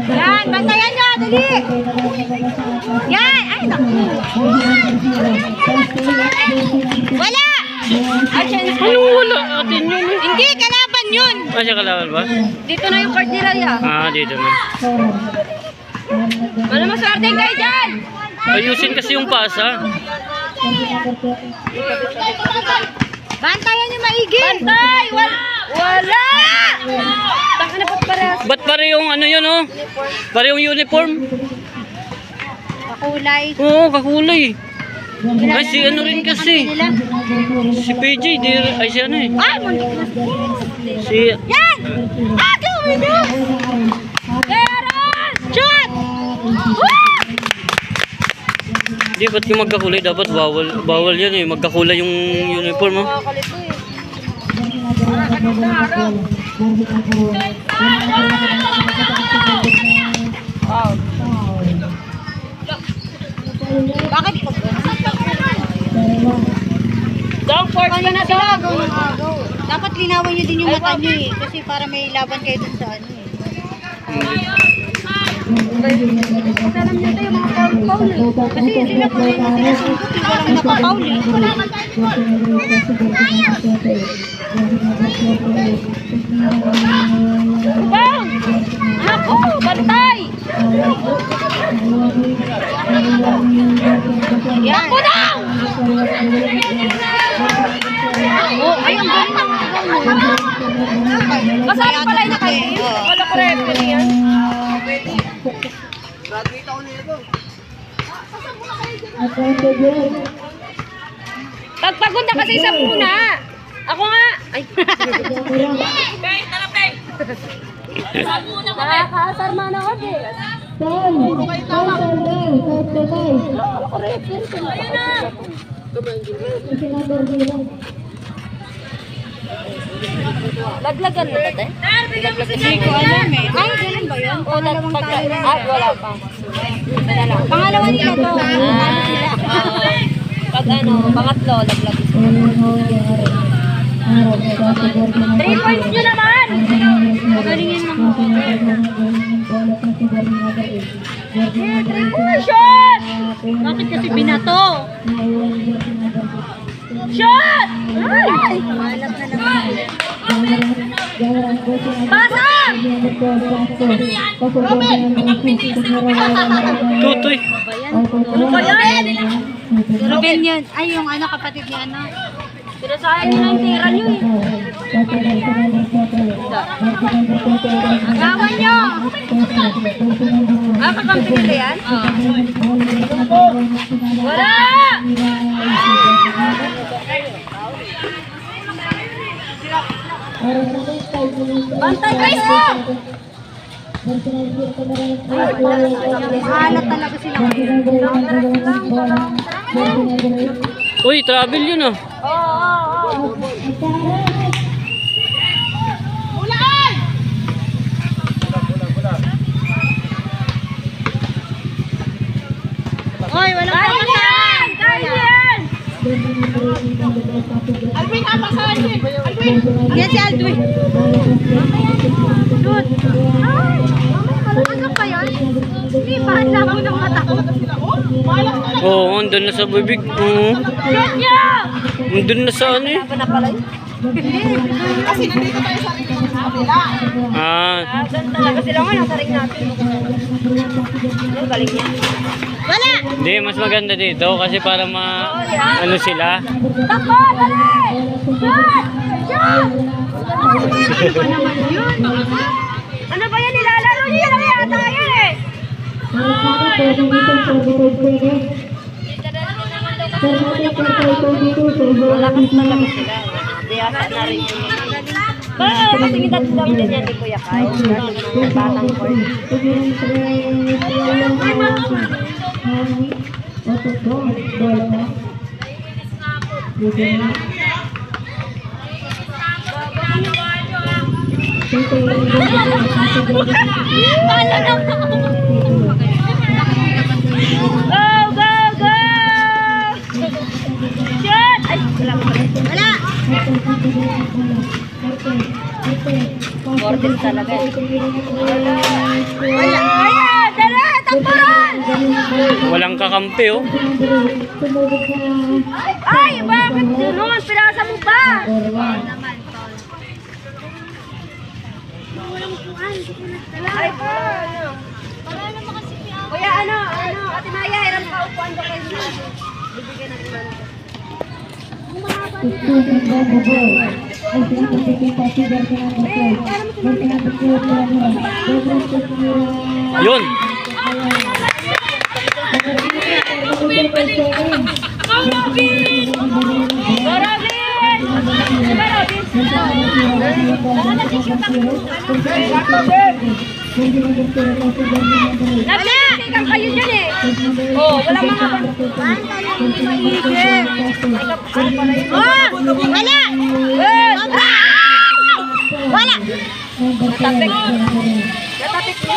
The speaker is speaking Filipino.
Yan, bantayan nyo, dali. Yan, ay naku. Wala. Ano wala? Atin yun. Hindi, kalaban yun. Ah, siya kalaban ba? Dito na yung card nila ya. Ah, dito na. Wala maswerte kayo dyan. Ayusin kasi yung pasa. Bantayan nyo maigi. Bantay, wala. Taka na ba't parehas? Ba't parehong ano yun, oh? Parehong uniform? Kakulay. Oo, kakulay. Ay, si ano rin kasi. Si PJ, ay si ano eh. Ay, muntik na. Si... Yan! Ah, gawin mo! Meron! Shot! Di, ba't yung magkakulay? Dapat bawal yan eh. Magkakulay yung uniform, oh. Nakakalito eh. Wow. Bakit po? Don't force ka na dog. Dapat linawan nyo din yung mata nyo eh. Kasi para may laban kayo dun sa ano eh. Alam nyo ito yung mga foul eh. Kasi sila po rin yung sinasungkot eh. Walang napapaul eh. Bang! Ako! Bantay! Ako daw! Oh, ay, ang galing ng kasama pala yung nakalim. Wala ko referee yan. Graduate ako nito. Pagpagod na kasi sa puna. Ako nga. Ay. Peng, tara Peng. Nakakasarma na ako eh. Puro kayo tama. Ayun na. Laglagan mo ito eh? Hindi ko alam eh. Ay, ganun ba yun? Pangalawang tayo na. Ah, wala pa. Pangalawa nila to. Pag ano, pangatlo, laglag. 3 points nyo naman! Magalingin lang mo. 3 points shot! Bakit kasi binato? Shot! Ay! Malap na naman. Pasa! Tutoy. Ano ba yan? Ruben yan. Ay, yung ano, kapatid niya ano. Sinasayan nyo na yung tira nyo eh. Agawan nyo! Ah, kakampi nila yan? Wala! Bantay kayo! Mahalat talaga sila. Uy, travel yun ah. Oo. Ulaan! Oy, wala pa masahan! Kaya yan! Alvin, apa sa Alvin? Alvin! Yan si Alvin! Shoot! Ay! Ano pa yan? Hindi, pahan lang ako ng mata ko. Oo, andun na sa bibig. Oo. Shoot niya! Andun na sa ano eh. Kasi nandito tayo sa rin ng kabila. Ah, Ganun talaga sila nga, nasa ring natin. Ano, galing niya. Wala! hindi, mas maganda dito kasi para ano sila. Takbo! Dali! Shot! Shot! Ano naman yun? Ano ba yan? Nilalaro niyo yan yata yan eh! Malakas talaga sila. Diyasa na rin yun. Kasi kita lang din yan ni Kuya Kai. Yung batang court. Go, go, go! Shot! Ay, wala. Wala! Gordon talaga. Ayan, dala, tapuran! Walang kakampi oh. Ay, bakit gano'n? Pinasa mo ba? Ay, po, ano? Kuya, Ate Maya, hiram ka upuan ba kayo na? Bibigyan natin ba? Yun. Nagsiksikan kayo dyan eh. Oh, walang mga maigit. Oh, wala! Wala! Natapik. Natapik mo?